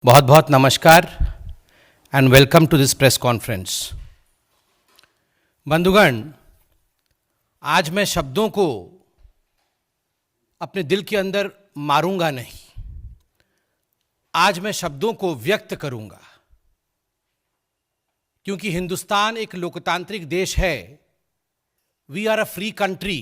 बहुत बहुत नमस्कार and welcome to this press conference. बंधुगण, आज मैं शब्दों को अपने दिल के अंदर मारूंगा नहीं, आज मैं शब्दों को व्यक्त करूंगा, क्योंकि हिंदुस्तान एक लोकतांत्रिक देश है। We are a free country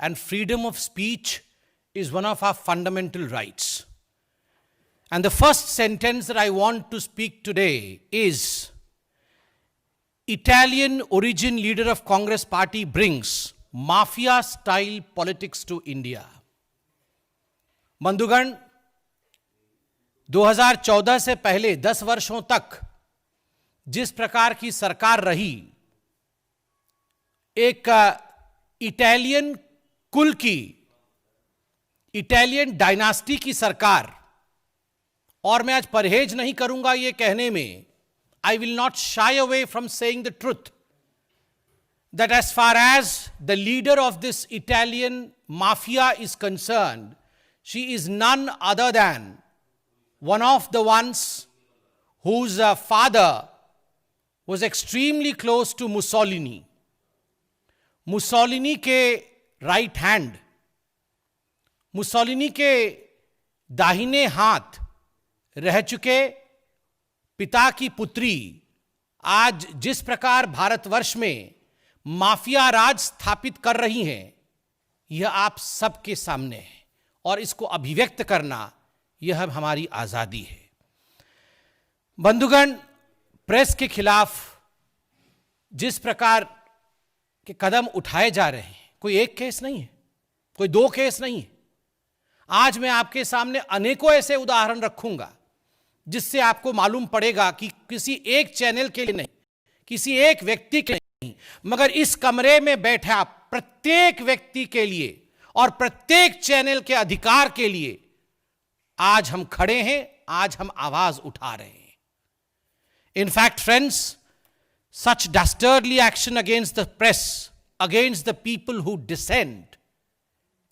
and freedom of speech is one of our fundamental rights. And the first sentence that I want to speak today is, Italian origin leader of Congress party brings mafia style politics to India. बंधुगण, 2014 से पहले 10 वर्षों तक जिस प्रकार की सरकार रही, एक इटालियन कुल की, इटालियन डायनास्टी की सरकार, और मैं आज परहेज नहीं करूंगा ये कहने में, I will not shy away from saying the truth, that as far as the leader of this Italian mafia is concerned, she is none other than one of the ones whose father was extremely close to Mussolini. Mussolini के right hand, Mussolini के दाहिने हाथ रह चुके पिता की पुत्री आज जिस प्रकार भारतवर्ष में माफिया राज स्थापित कर रही हैं, यह आप सबके सामने है और इसको अभिव्यक्त करना यह हमारी आजादी है. बंधुगण, प्रेस के खिलाफ जिस प्रकार के कदम उठाए जा रहे हैं, कोई एक केस नहीं है, कोई दो केस नहीं है. आज मैं आपके सामने अनेकों ऐसे उदाहरण रखूंगा जिससे आपको मालूम पड़ेगा कि किसी एक चैनल के लिए नहीं, किसी एक व्यक्ति के लिए नहीं, मगर इस कमरे में बैठा प्रत्येक व्यक्ति के लिए और प्रत्येक चैनल के अधिकार के लिए आज हम खड़े हैं, आज हम आवाज उठा रहे हैं. In fact, friends, such dastardly action against the press, against the people who dissent,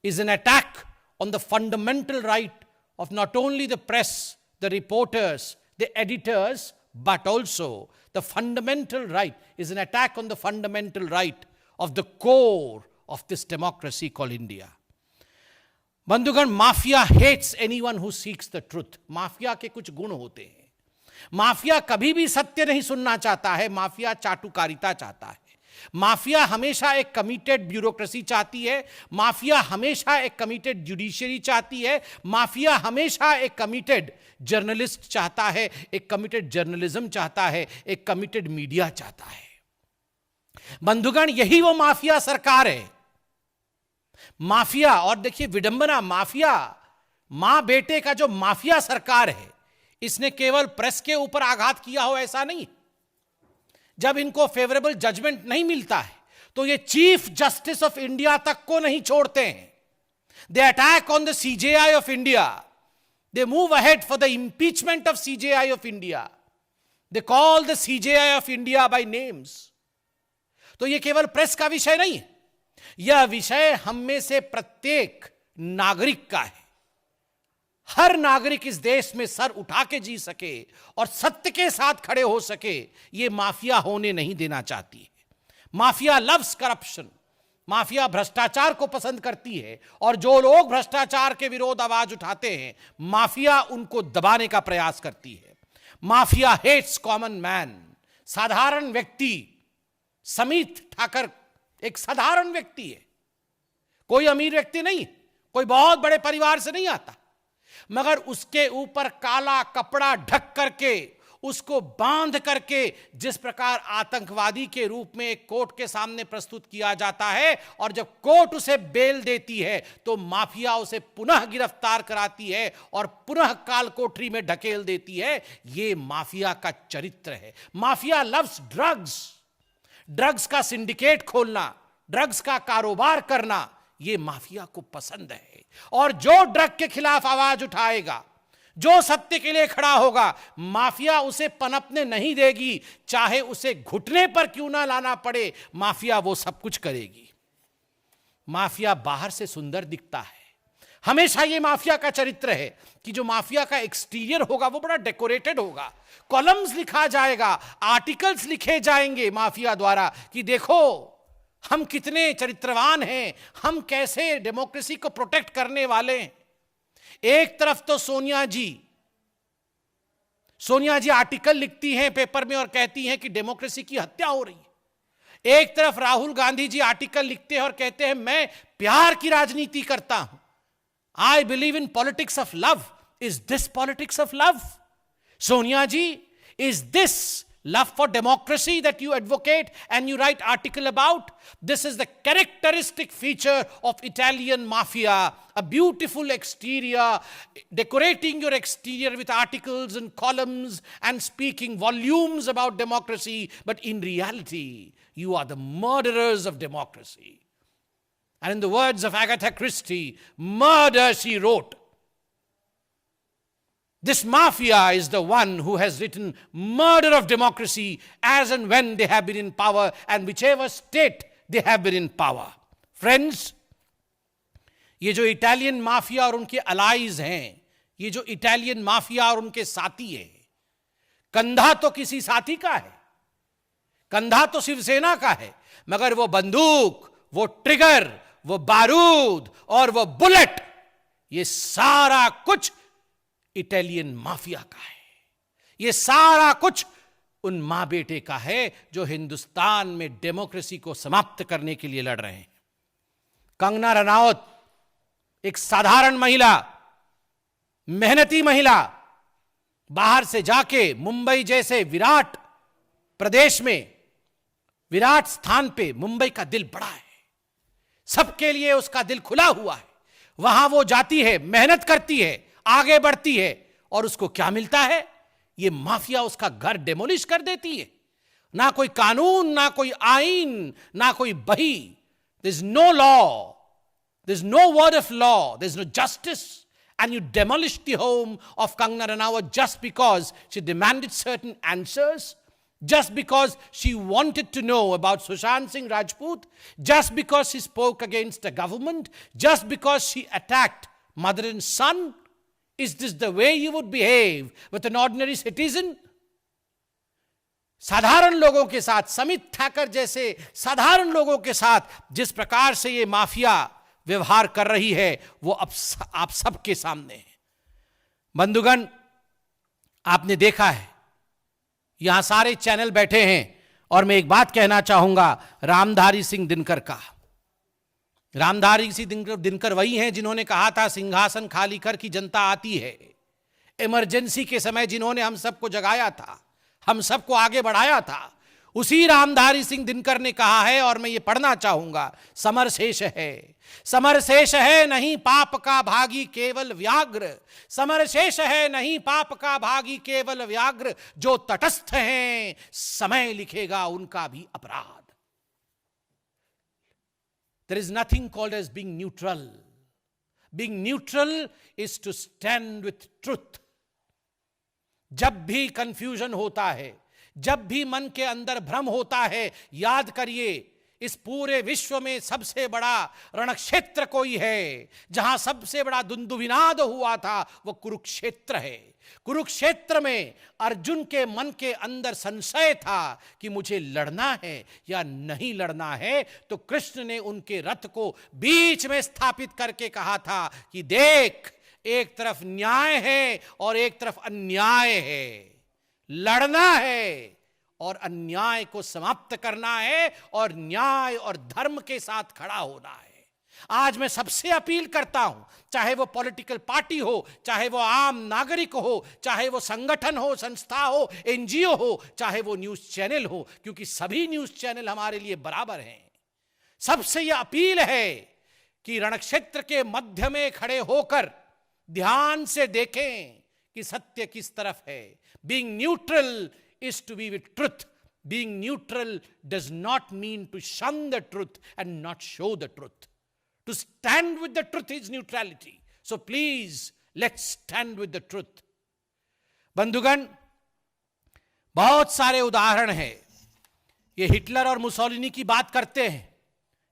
is an attack on the fundamental right of not only the press, the reporters, the editors, but also the fundamental right, is an attack on the fundamental right of the core of this democracy called India. बंधुगण, mafia hates anyone who seeks the truth. Mafia के कुछ गुण होते हैं. Mafia कभी भी सत्य नहीं सुनना चाहता है, माफिया चाटुकारिता चाहता है. माफिया हमेशा एक कमिटेड ब्यूरोक्रेसी चाहती है, माफिया हमेशा एक कमिटेड जुडिशियरी चाहती है, माफिया हमेशा एक कमिटेड जर्नलिस्ट चाहता है, एक कमिटेड जर्नलिज्म चाहता है, एक कमिटेड मीडिया चाहता है. बंधुगण, यही वो माफिया सरकार है. माफिया, और देखिए विडंबना, माफिया मां बेटे का जो माफिया सरकार है, इसने केवल प्रेस के ऊपर आघात किया हो ऐसा नहीं. जब इनको फेवरेबल जजमेंट नहीं मिलता है तो ये चीफ जस्टिस ऑफ इंडिया तक को नहीं छोड़ते हैं. They attack on the CJI of India. They move ahead for the impeachment of CJI of India. They call the CJI of India by names. तो ये केवल प्रेस का विषय नहीं है, यह विषय हम में से प्रत्येक नागरिक का है. हर नागरिक इस देश में सर उठा के जी सके और सत्य के साथ खड़े हो सके, यह माफिया होने नहीं देना चाहती है. Mafia loves corruption. माफिया भ्रष्टाचार को पसंद करती है, और जो लोग भ्रष्टाचार के विरोध आवाज उठाते हैं, माफिया उनको दबाने का प्रयास करती है. Mafia hates common man. साधारण व्यक्ति, समीत ठाकर एक साधारण व्यक्ति है, कोई अमीर व्यक्ति नहीं, कोई बहुत बड़े परिवार से नहीं आता, मगर उसके ऊपर काला कपड़ा ढक करके, उसको बांध करके जिस प्रकार आतंकवादी के रूप में एक कोर्ट के सामने प्रस्तुत किया जाता है, और जब कोर्ट उसे बेल देती है तो माफिया उसे पुनः गिरफ्तार कराती है और पुनः काल कोठरी में ढकेल देती है, यह माफिया का चरित्र है. Mafia loves drugs. ड्रग्स का सिंडिकेट खोलना, ड्रग्स का कारोबार करना, यह माफिया को पसंद है. और जो ड्रग के खिलाफ आवाज उठाएगा, जो सत्य के लिए खड़ा होगा, माफिया उसे पनपने नहीं देगी. चाहे उसे घुटने पर क्यों ना लाना पड़े, माफिया वो सब कुछ करेगी. माफिया बाहर से सुंदर दिखता है, हमेशा ये माफिया का चरित्र है कि जो माफिया का एक्सटीरियर होगा वो बड़ा डेकोरेटेड होगा, कॉलम्स लिखा जाएगा, आर्टिकल्स लिखे जाएंगे माफिया द्वारा कि देखो हम कितने चरित्रवान हैं, हम कैसे डेमोक्रेसी को प्रोटेक्ट करने वाले हैं। एक तरफ तो सोनिया जी आर्टिकल लिखती हैं पेपर में और कहती हैं कि डेमोक्रेसी की हत्या हो रही है, एक तरफ राहुल गांधी जी आर्टिकल लिखते हैं और कहते हैं मैं प्यार की राजनीति करता हूं, I believe in politics of love. Is this politics of love? Sonia ji, is this love for democracy that you advocate and you write article about? This is the characteristic feature of Italian mafia. A beautiful exterior, decorating your exterior with articles and columns and speaking volumes about democracy. But in reality, you are the murderers of democracy. And in the words of Agatha Christie, murder, she wrote. This mafia is the one who has written murder of democracy as and when they have been in power and whichever state they have been in power. Friends, ये जो Italian mafia और उनके allies हैं, ये जो Italian mafia और उनके साथी हैं, कंधा तो किसी साथी का है, कंधा तो शिवसेना का है, मगर वो बंदूक, वो ट्रिगर, वो बारूद और वो बुलेट, ये सारा कुछ इटालियन माफिया का है। ये सारा कुछ उन मां बेटे का है जो हिंदुस्तान में डेमोक्रेसी को समाप्त करने के लिए लड़ रहे हैं। कंगना रनौत एक साधारण महिला, मेहनती महिला, बाहर से जाके मुंबई जैसे विराट प्रदेश में, विराट स्थान पे मुंबई का दिल बड़ा है, सबके लिए उसका दिल खुला हुआ है। वहां वो जाती है, मेहनत करती है, आगे बढ़ती है और उसको क्या मिलता है? ये माफिया उसका घर डेमोलिश कर देती है। ना कोई कानून, ना कोई आईन, ना कोई बही। There is no law, there is no word of law, there is no justice, and you demolish the home of Kangana Ranaut just because she demanded certain answers, just because she wanted to know about Sushant Singh Rajput, just because she spoke against the government, just because she attacked mother and son. Is this the way you would behave with an ordinary citizen? साधारण लोगों के साथ, समित ठाकर जैसे साधारण लोगों के साथ जिस प्रकार से ये माफिया व्यवहार कर रही है वो अब आप सबके सामने है। बंधुगण, आपने देखा है, यहां सारे चैनल बैठे हैं और मैं एक बात कहना चाहूंगा रामधारी सिंह दिनकर का। रामधारी सिंह दिनकर वही हैं जिन्होंने कहा था सिंहासन खाली कर की जनता आती है। इमरजेंसी के समय जिन्होंने हम सबको जगाया था, हम सबको आगे बढ़ाया था, उसी रामधारी सिंह दिनकर ने कहा है, और मैं ये पढ़ना चाहूंगा, समर शेष है, समर शेष है नहीं पाप का भागी केवल व्याघ्र, समर शेष है नहीं पाप का भागी केवल व्याघ्र, जो तटस्थ हैं समय लिखेगा उनका भी अपराध। There is nothing called as being neutral. Being neutral is to stand with truth. जब भी कंफ्यूजन होता है, जब भी मन के अंदर भ्रम होता है, याद करिए इस पूरे विश्व में सबसे बड़ा रणक्षेत्र कोई है, जहां सबसे बड़ा दुंदुभिनाद हुआ था, वो कुरुक्षेत्र है। कुरुक्षेत्र में अर्जुन के मन के अंदर संशय था कि मुझे लड़ना है या नहीं लड़ना है, तो कृष्ण ने उनके रथ को बीच में स्थापित करके कहा था कि देख, एक तरफ न्याय है और एक तरफ अन्याय है, लड़ना है और अन्याय को समाप्त करना है और न्याय और धर्म के साथ खड़ा होना है। आज मैं सबसे अपील करता हूं, चाहे वो पॉलिटिकल पार्टी हो, चाहे वो आम नागरिक हो, चाहे वो संगठन हो, संस्था हो, एनजीओ हो, चाहे वो न्यूज चैनल हो, क्योंकि सभी न्यूज चैनल हमारे लिए बराबर हैं। सबसे यह अपील है कि रणक्षेत्र के मध्य में खड़े होकर ध्यान से देखें कि सत्य किस तरफ है। Being neutral is to be with truth. Being neutral does not mean to shun the truth and not show the truth. To stand with the truth is neutrality. So please, let's stand with the truth. बंधुगण, बहुत सारे उदाहरण हैं। ये Hitler और Mussolini की बात करते हैं,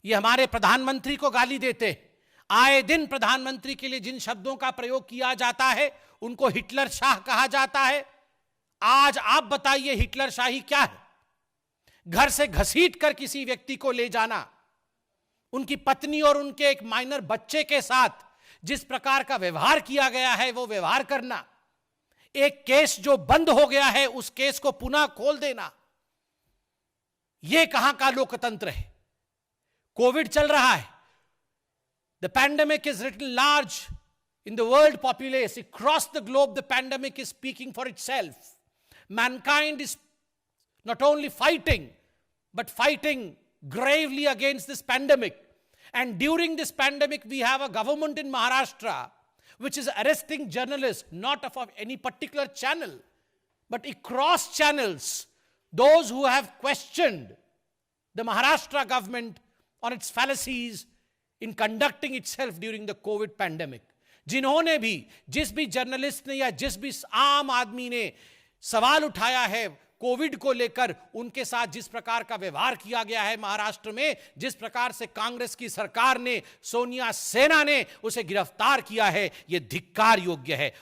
ये हमारे प्रधानमंत्री को गाली देते हैं। आए दिन प्रधानमंत्री के लिए जिन शब्दों का प्रयोग किया जाता है उनको हिटलर शाह कहा जाता है। आज आप बताइए हिटलर शाही क्या है? घर से घसीट कर किसी व्यक्ति को ले जाना, उनकी पत्नी और उनके एक माइनर बच्चे के साथ जिस प्रकार का व्यवहार किया गया है वो व्यवहार करना, एक केस जो बंद हो गया है उस केस को पुनः खोल देना, यह कहां का लोकतंत्र है? कोविड चल रहा है, the pandemic is written large in the world populace, across the globe the pandemic is speaking for itself. Mankind is not only fighting but fighting gravely against this pandemic. And during this pandemic we have a government in Maharashtra which is arresting journalists, not of any particular channel but across channels, those who have questioned the Maharashtra government on its fallacies in conducting itself during the COVID pandemic. जिन्होंने भी, जिस भी journalist ने या जिस भी आम आदमी ने सवाल उठाया है कोविड को लेकर, उनके साथ जिस प्रकार का व्यवहार किया गया है महाराष्ट्र में, जिस प्रकार से कांग्रेस की सरकार ने, सोनिया सेना ने उसे गिरफ्तार किया है, यह धिक्कार योग्य है।